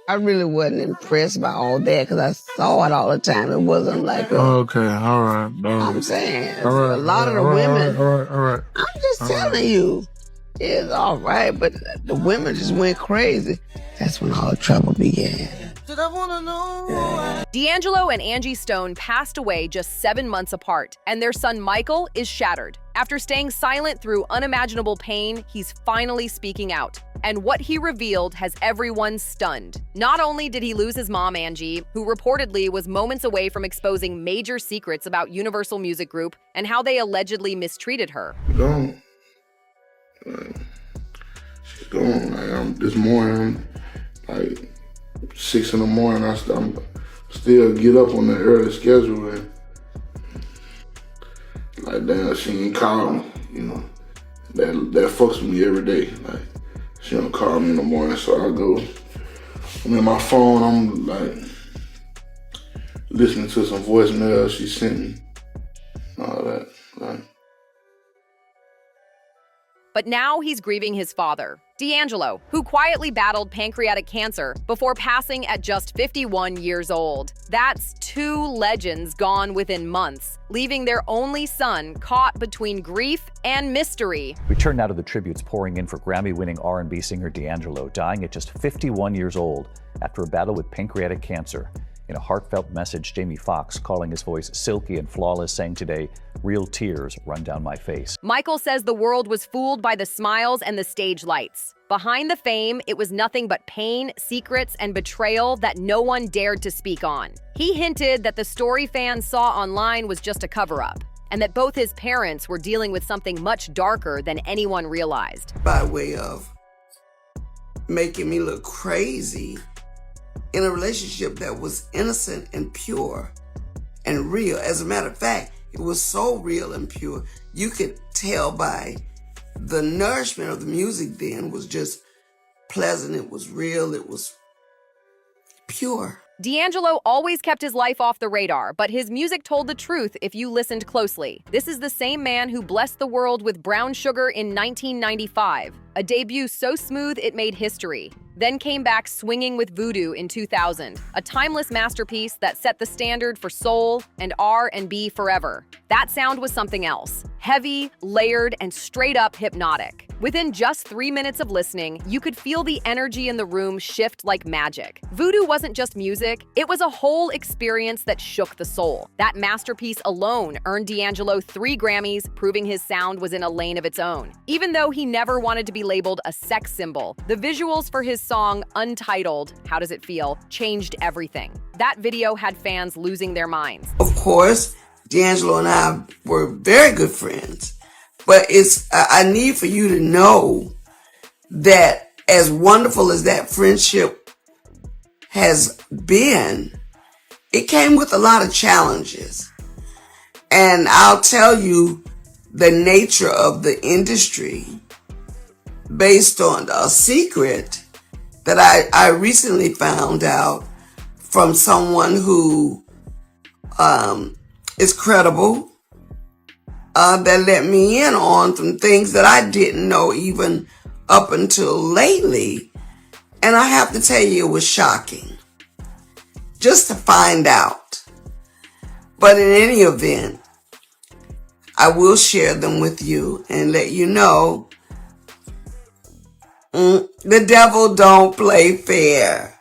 I really wasn't impressed by all that because I saw it all the time. It wasn't like a... Okay, all right. I'm saying, a lot of the women... All right. I'm just telling you. It's all right, but the women just went crazy. That's when all the trouble began. D'Angelo and Angie Stone passed away just 7 months apart, and their son Michael is shattered. After staying silent through unimaginable pain, he's finally speaking out. And what he revealed has everyone stunned. Not only did he lose his mom, Angie, who reportedly was moments away from exposing major secrets about Universal Music Group and how they allegedly mistreated her. Gone. She's gone. Like, this morning, like 6 in the morning, I'm still get up on the early schedule and like, damn, she ain't call me, you know. That fucks with me every day. Like, she don't call me in the morning, so I'm in my phone, I'm like listening to some voicemail she sent me, all that, like. But now he's grieving his father, D'Angelo, who quietly battled pancreatic cancer before passing at just 51 years old. That's 2 legends gone within months, leaving their only son caught between grief and mystery. We turn now to the tributes pouring in for Grammy-winning R&B singer D'Angelo, dying at just 51 years old after a battle with pancreatic cancer. In a heartfelt message, Jamie Foxx, calling his voice silky and flawless, sang today, "Real tears run down my face." Michael says the world was fooled by the smiles and the stage lights. Behind the fame, it was nothing but pain, secrets, and betrayal that no one dared to speak on. He hinted that the story fans saw online was just a cover-up, and that both his parents were dealing with something much darker than anyone realized. By way of making me look crazy in a relationship that was innocent and pure and real. As a matter of fact, it was so real and pure, you could tell by the nourishment of the music then was just pleasant, it was real, it was pure. D'Angelo always kept his life off the radar, but his music told the truth if you listened closely. This is the same man who blessed the world with Brown Sugar in 1995, a debut so smooth it made history. Then came back swinging with Voodoo in 2000, a timeless masterpiece that set the standard for soul and R&B forever. That sound was something else. Heavy, layered, and straight up hypnotic. Within just 3 minutes of listening, you could feel the energy in the room shift like magic. Voodoo wasn't just music, it was a whole experience that shook the soul. That masterpiece alone earned D'Angelo 3 Grammys, proving his sound was in a lane of its own. Even though he never wanted to be labeled a sex symbol, the visuals for his song Untitled, How Does It Feel, changed everything. That video had fans losing their minds. Of course, D'Angelo and I were very good friends, but I need for you to know that as wonderful as that friendship has been, it came with a lot of challenges. And I'll tell you the nature of the industry based on a secret that I recently found out from someone who is credible, that let me in on some things that I didn't know even up until lately. And I have to tell you, it was shocking just to find out. But in any event, I will share them with you and let you know the devil don't play fair.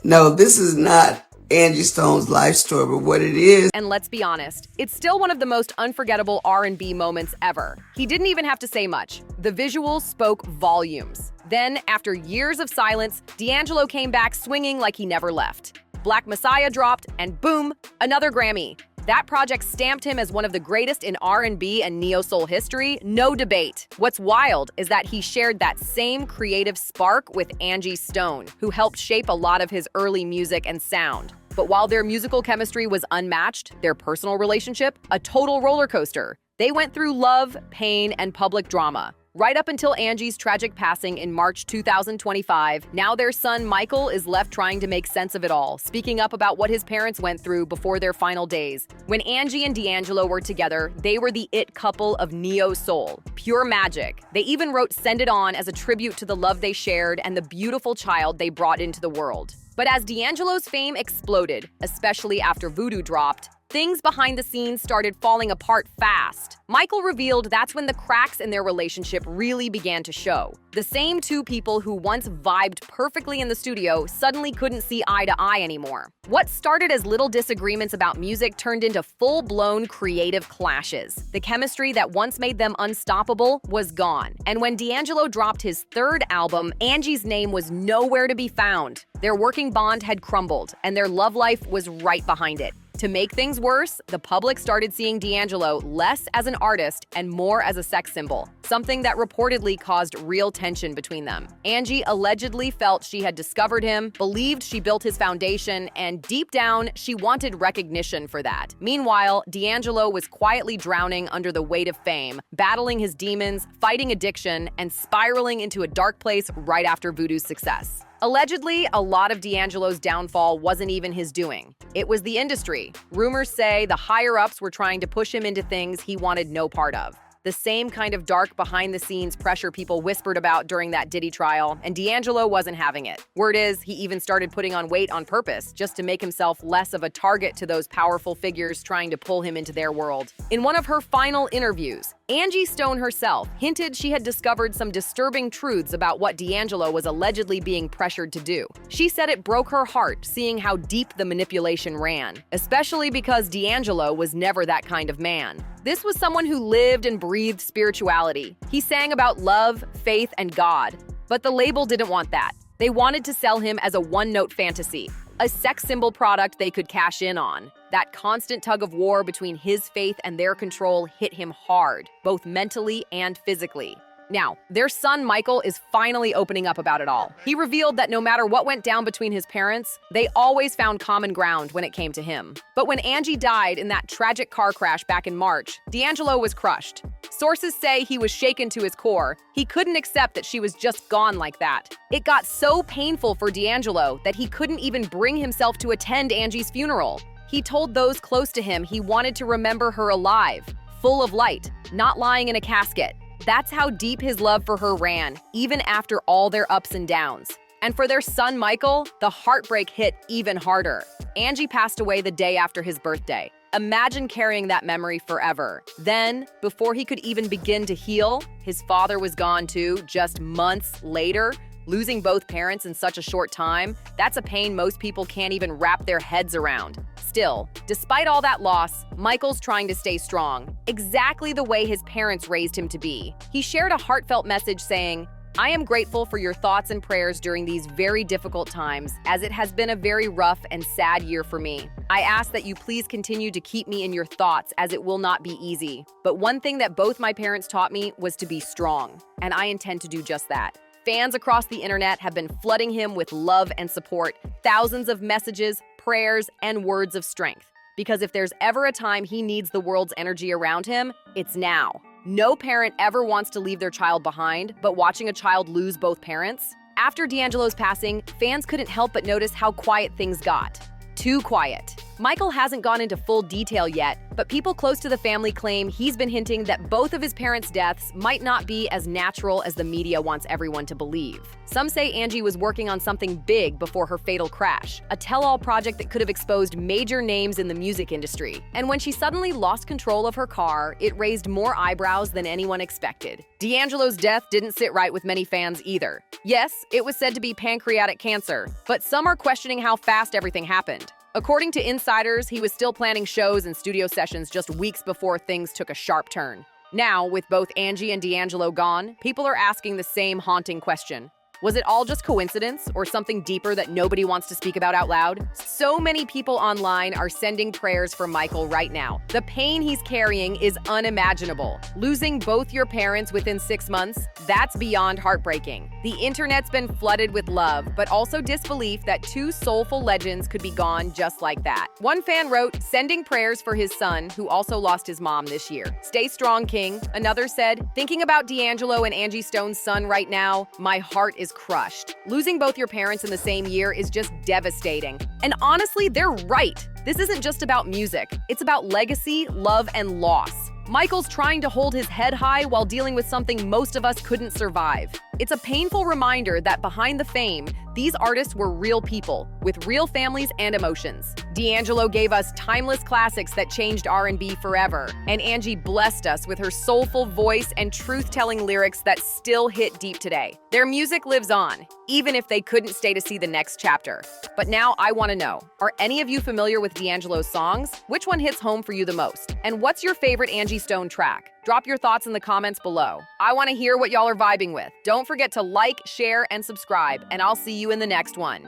No, this is not Angie Stone's life story, but what it is. And let's be honest, it's still one of the most unforgettable R&B moments ever. He didn't even have to say much. The visuals spoke volumes. Then, after years of silence, D'Angelo came back swinging like he never left. Black Messiah dropped, and boom, another Grammy. That project stamped him as one of the greatest in R&B and neo-soul history, no debate. What's wild is that he shared that same creative spark with Angie Stone, who helped shape a lot of his early music and sound. But while their musical chemistry was unmatched, their personal relationship, a total roller coaster. They went through love, pain, and public drama. Right up until Angie's tragic passing in March 2025, now their son Michael is left trying to make sense of it all, speaking up about what his parents went through before their final days. When Angie and D'Angelo were together, they were the it couple of neo-soul. Pure magic. They even wrote Send It On as a tribute to the love they shared and the beautiful child they brought into the world. But as D'Angelo's fame exploded, especially after Voodoo dropped, things behind the scenes started falling apart fast. Michael revealed that's when the cracks in their relationship really began to show. The same two people who once vibed perfectly in the studio suddenly couldn't see eye to eye anymore. What started as little disagreements about music turned into full-blown creative clashes. The chemistry that once made them unstoppable was gone. And when D'Angelo dropped his third album, Angie's name was nowhere to be found. Their working bond had crumbled, and their love life was right behind it. To make things worse, the public started seeing D'Angelo less as an artist and more as a sex symbol, something that reportedly caused real tension between them. Angie allegedly felt she had discovered him, believed she built his foundation, and deep down, she wanted recognition for that. Meanwhile, D'Angelo was quietly drowning under the weight of fame, battling his demons, fighting addiction, and spiraling into a dark place right after Voodoo's success. Allegedly, a lot of D'Angelo's downfall wasn't even his doing. It was the industry. Rumors say the higher-ups were trying to push him into things he wanted no part of. The same kind of dark behind-the-scenes pressure people whispered about during that Diddy trial, and D'Angelo wasn't having it. Word is, he even started putting on weight on purpose, just to make himself less of a target to those powerful figures trying to pull him into their world. In one of her final interviews, Angie Stone herself hinted she had discovered some disturbing truths about what D'Angelo was allegedly being pressured to do. She said it broke her heart seeing how deep the manipulation ran, especially because D'Angelo was never that kind of man. This was someone who lived and breathed spirituality. He sang about love, faith, and God. But the label didn't want that. They wanted to sell him as a one-note fantasy, a sex symbol product they could cash in on. That constant tug of war between his faith and their control hit him hard, both mentally and physically. Now, their son Michael is finally opening up about it all. He revealed that no matter what went down between his parents, they always found common ground when it came to him. But when Angie died in that tragic car crash back in March, D'Angelo was crushed. Sources say he was shaken to his core. He couldn't accept that she was just gone like that. It got so painful for D'Angelo that he couldn't even bring himself to attend Angie's funeral. He told those close to him he wanted to remember her alive, full of light, not lying in a casket. That's how deep his love for her ran, even after all their ups and downs. And for their son Michael, the heartbreak hit even harder. Angie passed away the day after his birthday. Imagine carrying that memory forever. Then, before he could even begin to heal, his father was gone too, just months later. Losing both parents in such a short time, that's a pain most people can't even wrap their heads around. Still, despite all that loss, Michael's trying to stay strong, exactly the way his parents raised him to be. He shared a heartfelt message saying, "I am grateful for your thoughts and prayers during these very difficult times, as it has been a very rough and sad year for me. I ask that you please continue to keep me in your thoughts, as it will not be easy. But one thing that both my parents taught me was to be strong, and I intend to do just that." Fans across the internet have been flooding him with love and support, thousands of messages, prayers, and words of strength. Because if there's ever a time he needs the world's energy around him, it's now. No parent ever wants to leave their child behind, but watching a child lose both parents? After D'Angelo's passing, fans couldn't help but notice how quiet things got. Too quiet. Michael hasn't gone into full detail yet, but people close to the family claim he's been hinting that both of his parents' deaths might not be as natural as the media wants everyone to believe. Some say Angie was working on something big before her fatal crash, a tell-all project that could have exposed major names in the music industry. And when she suddenly lost control of her car, it raised more eyebrows than anyone expected. D'Angelo's death didn't sit right with many fans either. Yes, it was said to be pancreatic cancer, but some are questioning how fast everything happened. According to insiders, he was still planning shows and studio sessions just weeks before things took a sharp turn. Now, with both Angie and D'Angelo gone, people are asking the same haunting question. Was it all just coincidence or something deeper that nobody wants to speak about out loud? So many people online are sending prayers for Michael right now. The pain he's carrying is unimaginable. Losing both your parents within 6 months, that's beyond heartbreaking. The internet's been flooded with love, but also disbelief that two soulful legends could be gone just like that. One fan wrote, sending prayers for his son, who also lost his mom this year. Stay strong, King. Another said, thinking about D'Angelo and Angie Stone's son right now, my heart is crushed. Losing both your parents in the same year is just devastating. And honestly, they're right. This isn't just about music. It's about legacy, love, and loss. Michael's trying to hold his head high while dealing with something most of us couldn't survive. It's a painful reminder that behind the fame, these artists were real people with real families and emotions. D'Angelo gave us timeless classics that changed R&B forever, and Angie blessed us with her soulful voice and truth-telling lyrics that still hit deep today. Their music lives on, even if they couldn't stay to see the next chapter. But now I want to know, are any of you familiar with D'Angelo's songs? Which one hits home for you the most? And what's your favorite Angie Stone track? Drop your thoughts in the comments below. I want to hear what y'all are vibing with. Don't forget to like, share, and subscribe, and I'll see you in the next one.